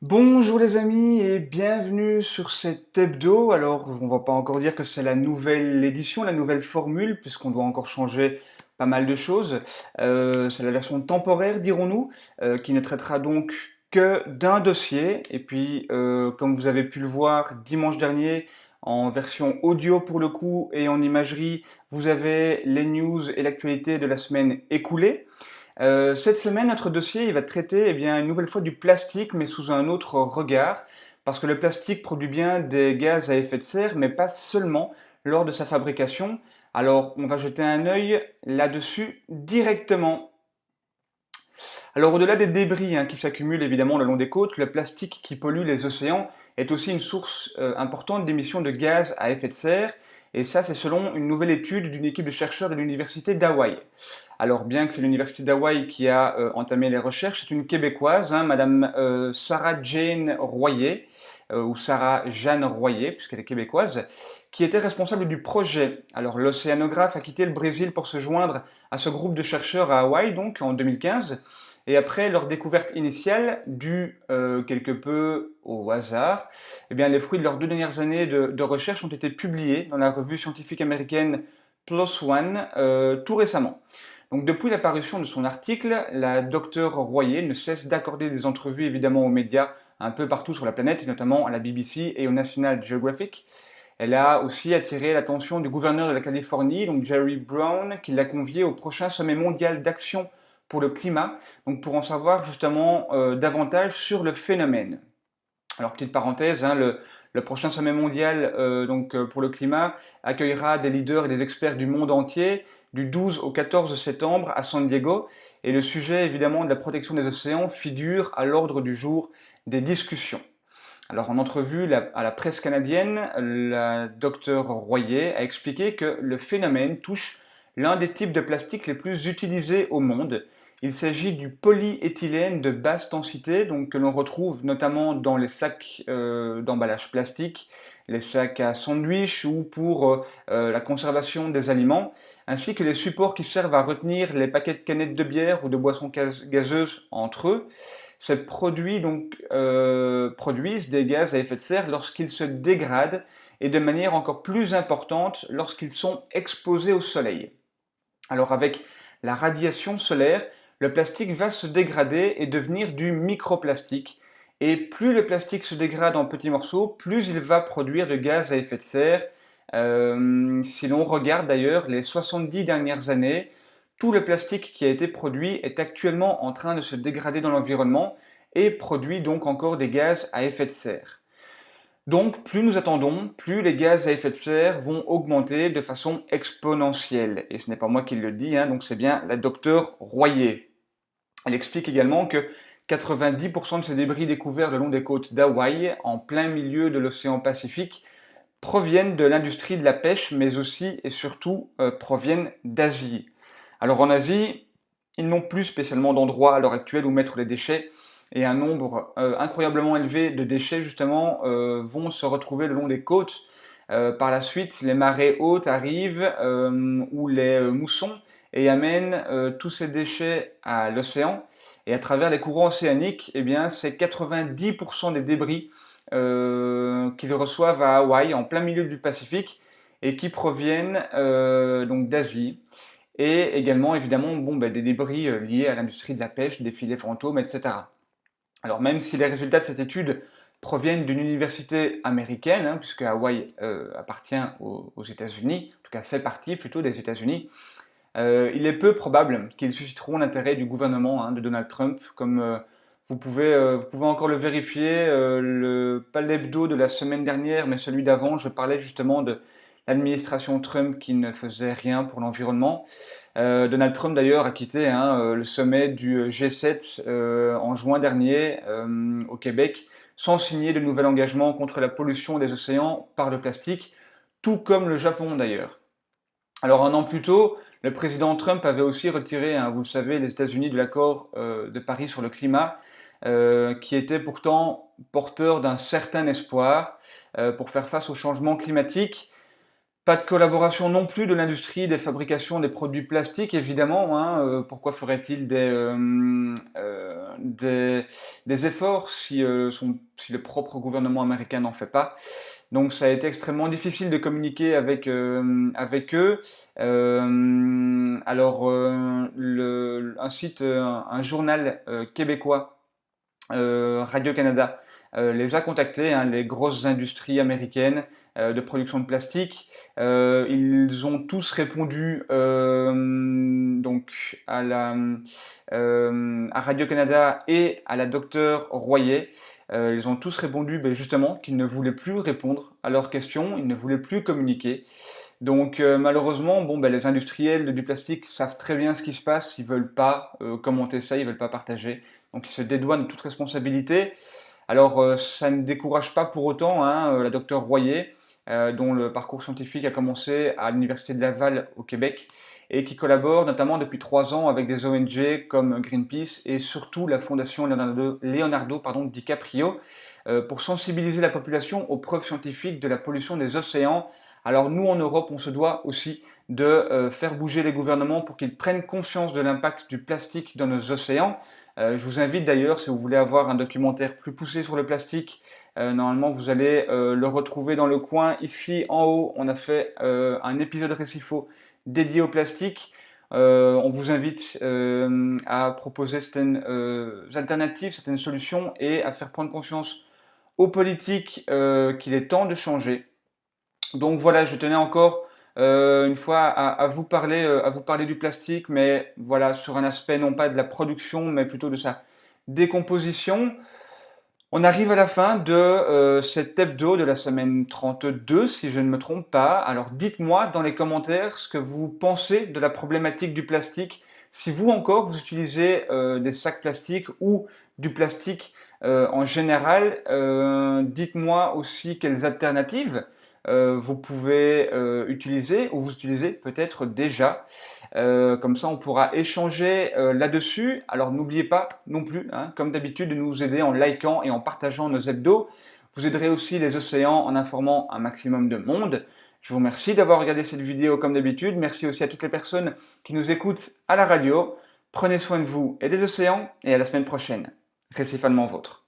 Bonjour les amis et bienvenue sur cet hebdo. Alors, on va pas encore dire que c'est la nouvelle édition, la nouvelle formule, puisqu'on doit encore changer pas mal de choses. C'est la version temporaire, dirons-nous, qui ne traitera donc que d'un dossier. Et puis, comme vous avez pu le voir dimanche dernier, en version audio pour le coup et en imagerie, vous avez les news et l'actualité de la semaine écoulée. Cette semaine, notre dossier il va traiter une nouvelle fois du plastique, mais sous un autre regard, parce que le plastique produit bien des gaz à effet de serre, mais pas seulement lors de sa fabrication. Alors, on va jeter un œil là-dessus directement. Alors, au-delà des débris qui s'accumulent évidemment le long des côtes, le plastique qui pollue les océans est aussi une source importante d'émissions de gaz à effet de serre, et ça, c'est selon une nouvelle étude d'une équipe de chercheurs de l'université d'Hawaï. Alors, bien que c'est l'université d'Hawaï qui a entamé les recherches, c'est une Québécoise, Madame Sarah Jane Royer, ou Sarah Jeanne Royer, puisqu'elle est québécoise, qui était responsable du projet. Alors, l'océanographe a quitté le Brésil pour se joindre à ce groupe de chercheurs à Hawaï, donc en 2015. Et après leur découverte initiale, due quelque peu au hasard, les fruits de leurs 2 dernières années de recherche ont été publiés dans la revue scientifique américaine PLOS ONE tout récemment. Donc depuis la parution de son article, la docteure Royer ne cesse d'accorder des entrevues évidemment aux médias un peu partout sur la planète, et notamment à la BBC et au National Geographic. Elle a aussi attiré l'attention du gouverneur de la Californie, donc Jerry Brown, qui l'a convié au prochain sommet mondial d'action pour le climat, donc pour en savoir justement davantage sur le phénomène. Alors, petite parenthèse, le prochain sommet mondial pour le climat accueillera des leaders et des experts du monde entier du 12 au 14 septembre à San Diego. Et le sujet, évidemment, de la protection des océans figure à l'ordre du jour des discussions. Alors, en entrevue à la presse canadienne, la docteure Royer a expliqué que le phénomène touche l'un des types de plastique les plus utilisés au monde. Il s'agit du polyéthylène de basse densité, donc que l'on retrouve notamment dans les sacs d'emballage plastique, les sacs à sandwich ou pour la conservation des aliments, ainsi que les supports qui servent à retenir les paquets de canettes de bière ou de boissons gazeuses entre eux. Ces produits produisent des gaz à effet de serre lorsqu'ils se dégradent et de manière encore plus importante lorsqu'ils sont exposés au soleil. Alors avec la radiation solaire, le plastique va se dégrader et devenir du microplastique. Et plus le plastique se dégrade en petits morceaux, plus il va produire de gaz à effet de serre. Si l'on regarde d'ailleurs les 70 dernières années, tout le plastique qui a été produit est actuellement en train de se dégrader dans l'environnement et produit donc encore des gaz à effet de serre. Donc, plus nous attendons, plus les gaz à effet de serre vont augmenter de façon exponentielle. Et ce n'est pas moi qui le dis, donc c'est bien la docteure Royer. Elle explique également que 90% de ces débris découverts le long des côtes d'Hawaï, en plein milieu de l'océan Pacifique, proviennent de l'industrie de la pêche, mais aussi et surtout proviennent d'Asie. Alors en Asie, ils n'ont plus spécialement d'endroit à l'heure actuelle où mettre les déchets, et un nombre incroyablement élevé de déchets justement vont se retrouver le long des côtes. Par la suite, les marées hautes arrivent ou les moussons et amènent tous ces déchets à l'océan. Et à travers les courants océaniques, c'est 90% des débris qu'ils reçoivent à Hawaï, en plein milieu du Pacifique, et qui proviennent donc d'Asie. Et également, évidemment, des débris liés à l'industrie de la pêche, des filets fantômes, etc. Alors, même si les résultats de cette étude proviennent d'une université américaine, puisque Hawaï appartient aux États-Unis, en tout cas fait partie plutôt des États-Unis, il est peu probable qu'ils susciteront l'intérêt du gouvernement de Donald Trump, comme vous pouvez encore le vérifier. Pas l'hebdo de la semaine dernière, mais celui d'avant, je parlais justement de l'administration Trump qui ne faisait rien pour l'environnement. Donald Trump d'ailleurs a quitté le sommet du G7 en juin dernier au Québec sans signer de nouvel engagement contre la pollution des océans par le plastique, tout comme le Japon d'ailleurs. Alors un an plus tôt, le président Trump avait aussi retiré, vous le savez, les États-Unis de l'accord de Paris sur le climat, qui était pourtant porteur d'un certain espoir pour faire face au changement climatique. Pas de collaboration non plus de l'industrie des fabrications des produits plastiques, évidemment, hein. Pourquoi ferait-il des efforts si le propre gouvernement américain n'en fait pas? Donc ça a été extrêmement difficile de communiquer avec eux. Un site, un journal québécois, Radio-Canada, les a contactés, hein, les grosses industries américaines de production de plastique. Ils ont tous répondu donc à Radio-Canada et à la docteure Royer. Ils ont tous répondu justement qu'ils ne voulaient plus répondre à leurs questions, ils ne voulaient plus communiquer. Donc malheureusement, les industriels du plastique savent très bien ce qui se passe, ils veulent pas commenter ça, ils veulent pas partager. Donc ils se dédouanent de toute responsabilité. Alors ça ne décourage pas pour autant, hein, la docteure Royer, dont le parcours scientifique a commencé à l'Université de Laval au Québec et qui collabore notamment depuis 3 ans avec des ONG comme Greenpeace et surtout la Fondation Leonardo DiCaprio pour sensibiliser la population aux preuves scientifiques de la pollution des océans. Alors nous en Europe, on se doit aussi de faire bouger les gouvernements pour qu'ils prennent conscience de l'impact du plastique dans nos océans. Je vous invite d'ailleurs, si vous voulez avoir un documentaire plus poussé sur le plastique, normalement vous allez le retrouver dans le coin. Ici en haut, on a fait un épisode Récifo dédié au plastique. On vous invite à proposer certaines alternatives, certaines solutions et à faire prendre conscience aux politiques qu'il est temps de changer. Donc voilà, je tenais encore une fois à vous parler du plastique, mais voilà, sur un aspect non pas de la production, mais plutôt de sa décomposition. On arrive à la fin de cet hebdo de la semaine 32, si je ne me trompe pas. Alors dites-moi dans les commentaires ce que vous pensez de la problématique du plastique. Si vous encore, vous utilisez des sacs plastiques ou du plastique en général, dites-moi aussi quelles alternatives vous pouvez utiliser ou vous utilisez peut-être déjà. Comme ça, on pourra échanger là-dessus. Alors n'oubliez pas non plus, hein, comme d'habitude, de nous aider en likant et en partageant nos hebdos. Vous aiderez aussi les océans en informant un maximum de monde. Je vous remercie d'avoir regardé cette vidéo comme d'habitude. Merci aussi à toutes les personnes qui nous écoutent à la radio. Prenez soin de vous et des océans et à la semaine prochaine. Récif allemand vôtre.